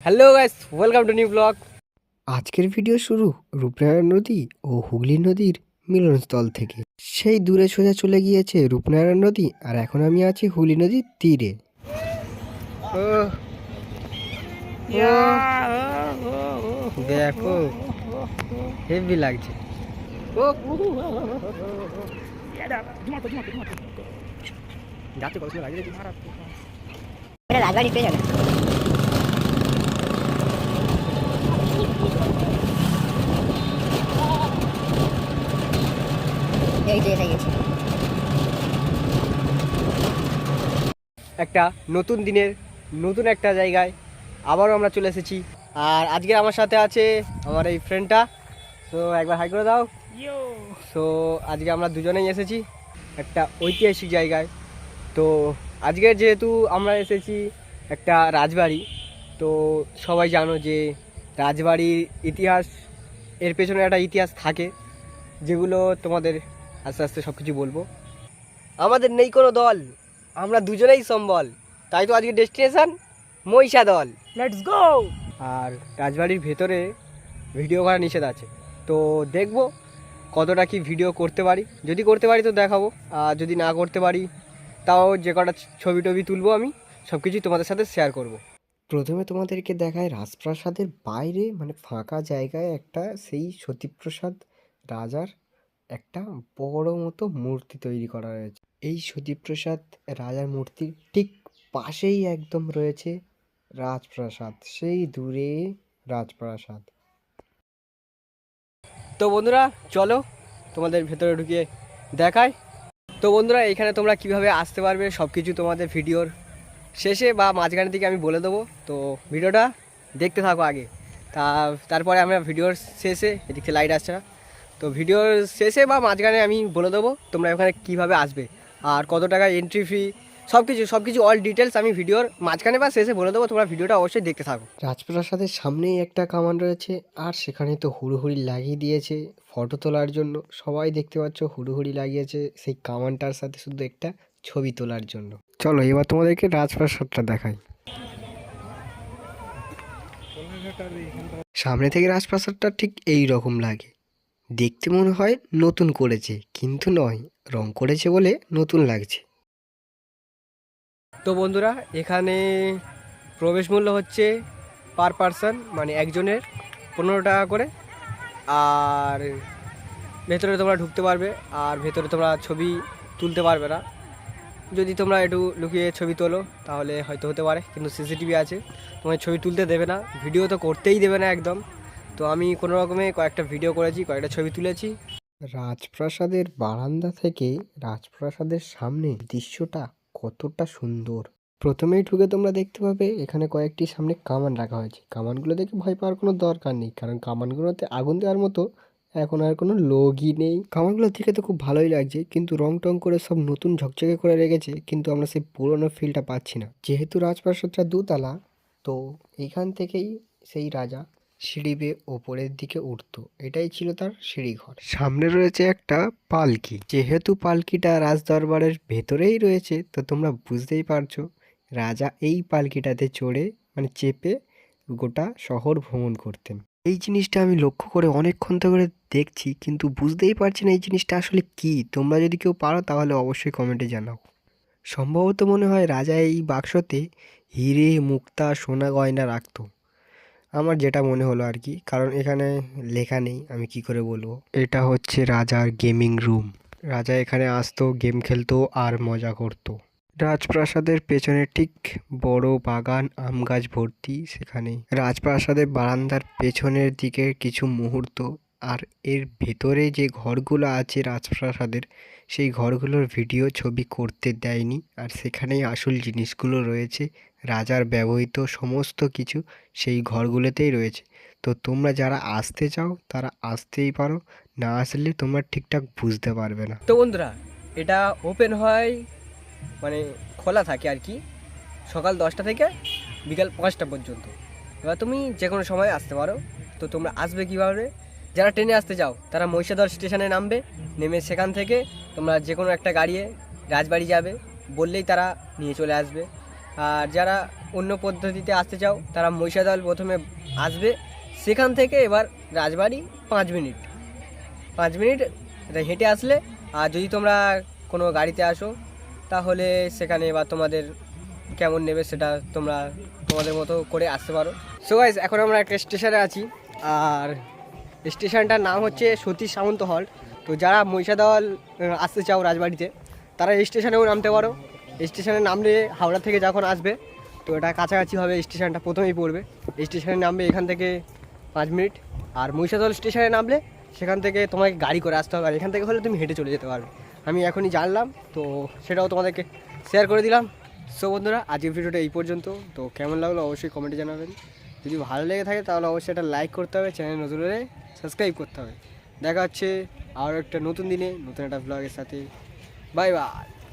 Hello guys, welcome to new blog. আজকের video শুরু রূপনারায়ণ নদী ও হুগলি নদীর মিলনস্থল থেকে। সেই দূরে সোজা চলে গিয়েছে রূপনারায়ণ নদী, আর এখন আমি আছি হুগলি নদীর তীরে। ও দেখো, হেভি লাগছে। ও যাচ্ছে কত লাগে এটা রাজবাড়ি পেয়ে যাবে। এই যে এসে গেছি। একটা নতুন দিনের নতুন একটা জায়গায় আবারও আমরা চলে এসেছি। আর আজকে আমার সাথে আছে আমার এই ফ্রেন্ডটা। তো একবার হাই করে দাও। সো আজকে আমরা দুজনেই এসেছি একটা ঐতিহাসিক জায়গায়। তো আজকে যেহেতু আমরা এসেছি একটা রাজবাড়ি, তো সবাই জানো যে রাজবাড়ির ইতিহাস, এর পেছনে একটা ইতিহাস থাকে, যেগুলো তোমাদের আস্তে আস্তে সব কিছু বলবো। আমাদের নেই কোনো দল, আমরা দুজনেই সম্বল, তাই তো আজকে ডেস্টিনেশন মহিষাদল। Let's go. আর রাজবাড়ির ভেতরে ভিডিও করা নিষেধ আছে, তো দেখবো কতটা কি ভিডিও করতে পারি। যদি করতে পারি তো দেখাবো, আর যদি না করতে পারি তাও যে কটা ছবি টবি তুলবো আমি সব কিছুই তোমাদের সাথে শেয়ার করব। প্রথমে তোমাদেরকে দেখায় রাজপ্রাসাদের বাইরে, মানে ফাঁকা জায়গায় একটা সেই সতীপ্রসাদ রাজার একটা বড় মতো মূর্তি তৈরি করা হয়েছে। এই সতীপ্রসাদ রাজার মূর্তির ঠিক পাশেই একদম রয়েছে রাজপ্রাসাদ, সেই দূরে রাজপ্রাসাদ। তো বন্ধুরা চলো তোমাদের ভেতরে ঢুকিয়ে দেখায়। তো বন্ধুরা এখানে তোমরা কিভাবে আসতে পারবে সব কিছু তোমাদের ভিডিওর শেষে বা মাঝখানের দিকে আমি বলে দেবো। তো ভিডিওটা দেখতে থাকো আগে, তারপরে আমরা ভিডিওর শেষে, এদিকে লাইট আসছে না, তো ভিডিওর শেষে বা মাঝখানে আমি বলে দেবো তোমরা ওখানে কীভাবে আসবে আর কত টাকা এন্ট্রি ফি, সব কিছু অল ডিটেলস আমি ভিডিওর মাঝখানে বা শেষে বলে দেবো। তোমরা ভিডিওটা অবশ্যই দেখতে থাকো। রাজপ্রাসাদের সামনেই একটা কামান রয়েছে, আর সেখানে তো হুড়োহুড়ি লাগিয়ে দিয়েছে ফটো তোলার জন্য। সবাই দেখতে পাচ্ছ হুড়োহুড়ি লাগিয়েছে সেই কামানটার সাথে শুধু একটা ছবি তোলার জন্য। চলো এবার তোমাদেরকে রাজপ্রাসাদটা দেখাই। সামনে থেকে রাজপ্রাসাদটা ঠিক এই রকম লাগে, দেখতে মনে হয় নতুন করেছে, কিন্তু নয়, রং করেছে বলে নতুন লাগছে। তো বন্ধুরা এখানে প্রবেশ মূল্য হচ্ছে পার পারসন, মানে একজনের 15 টাকা করে। আর ভেতরে তোমরা ঢুকতে পারবে, আর ভেতরে তোমরা ছবি তুলতে পারবে না। যদি তোমরা একটু লুকিয়ে ছবি তোলো তাহলে হয়তো হতে পারে, কিন্তু সিসিটিভি আছে, তোমার ছবি তুলতে দেবে না, ভিডিও তো করতেই দেবে না একদম। তো আমি কোনো রকমে কয়েকটা ভিডিও করেছি, কয়েকটা ছবি তুলেছি। রাজপ্রাসাদের বারান্দা থেকে রাজপ্রাসাদের সামনে দৃশ্যটা কতটা সুন্দর। প্রথমেই ঢুকে তোমরা দেখতে পাবে এখানে কয়েকটি সামনে কামান রাখা হয়েছে। কামানগুলো দেখে ভয় পাওয়ার কোনো দরকার নেই, কারণ কামানগুলোতে আগুন দেওয়ার মতো এখন আর কোনো লোকই নেই। কামানগুলো দেখে তো খুব ভালোই লাগছে, কিন্তু রং টং করে সব নতুন ঝকঝকে করে রেখেছে, কিন্তু আমরা সেই পুরোনো ফিলটা পাচ্ছি না। যেহেতু রাজপ্রাসাদটা দোতলা, তো এইখান থেকেই সেই রাজা সিঁড়ি বেয়ে ওপরের দিকে উঠতো, এটাই ছিল তার সিঁড়িঘর। সামনে রয়েছে একটা পালকি, যেহেতু পালকিটা রাজদরবারের ভেতরেই রয়েছে, তো তোমরা বুঝতেই পারছো রাজা এই পালকিটাতে চড়ে, মানে চেপে গোটা শহর ভ্রমণ করতেন। এই জিনিসটা আমি লক্ষ্য করে অনেকক্ষণ ধরে দেখছি, কিন্তু বুঝতেই পারছি না এই জিনিসটা আসলে কি। তোমরা যদি কেউ পারো তাহলে অবশ্যই কমেন্টে জানাও। সম্ভবত মনে হয় রাজা এই বাক্সতে হিরে মুক্তা সোনা গয়না রাখতো, আমার যেটা মনে হলো আর কি, কারণ এখানে লেখা নেই, আমি কি করে বলবো। এটা হচ্ছে রাজার গেমিং রুম, রাজা এখানে আসতো, গেম খেলতো আর মজা করতো। রাজপ্রাসাদের পেছনে ঠিক বড় বাগান, আম গাছ ভর্তি। সেখানে রাজপ্রাসাদের বারান্দার পেছনের দিকে কিছু মুহূর্ত, আর এর ভেতরে যে ঘরগুলো আছে রাজপ্রাসাদের, সেই ঘরগুলোর ভিডিও ছবি করতে দেয়নি, আর সেখানেই আসল জিনিসগুলো রয়েছে, রাজার ব্যবহৃত সমস্ত কিছু সেই ঘরগুলোতেই রয়েছে। তো তোমরা যারা আসতে চাও তারা আসতেই পারো, না আসলে তোমরা ঠিকঠাক বুঝতে পারবে না। তো বন্ধুরা এটা ওপেন হয়, মানে খোলা থাকে আর কি, সকাল 10টা থেকে বিকাল 5টা পর্যন্ত। এবার তুমি যে কোনো সময় আসতে পারো। তো তোমরা আসবে কীভাবে? যারা ট্রেনে আসতে চাও তারা মহিষাদল স্টেশনে নামবে, নেমে সেখান থেকে তোমরা যে কোনো একটা গাড়িয়ে রাজবাড়ি যাবে, বললেই তারা নিয়ে চলে আসবে। আর যারা অন্য পদ্ধতিতে আসতে চাও তারা মহিষাদল প্রথমে আসবে, সেখান থেকে এবার রাজবাড়ি 5 মিনিট হেঁটে আসলে। আর যদি তোমরা কোনো গাড়িতে আসো তাহলে সেখানে এবার তোমাদের কেমন নেবে সেটা তোমরা তোমাদের মতো করে আসতে পারো। সো গাইস, এখন আমরা একটা স্টেশনে আছি, আর স্টেশনটার নাম হচ্ছে সতীশ সামন্ত হল। তো যারা মহিষাদল আসতে চাও রাজবাড়িতে, তারা এই স্টেশনেও নামতে পারো। স্টেশনে নামলে হাওড়া থেকে যখন আসবে, তো এটা কাছাকাছি হবে, স্টেশনটা প্রথমেই পড়বে। স্টেশনে নামবে এখান থেকে 5 মিনিট, আর মহিষাদল স্টেশনে নামলে সেখান থেকে তোমাকে গাড়ি করে আসতে হবে, আর এখান থেকে হলে তুমি হেঁটে চলে যেতে পারবে। আমি এখনই জানলাম, তো সেটাও তোমাদেরকে শেয়ার করে দিলাম। সো বন্ধুরা, আজকের ভিডিওটা এই পর্যন্ত। তো কেমন লাগলো অবশ্যই কমেন্টে জানাবেন। যদি ভালো লেগে থাকে তাহলে অবশ্যই একটা লাইক করতে হবে, চ্যানেল নতুন হলে সাবস্ক্রাইব করতে হবে। দেখা হচ্ছে আরও একটা নতুন দিনে নতুন একটা ব্লগের সাথে। Bye bye.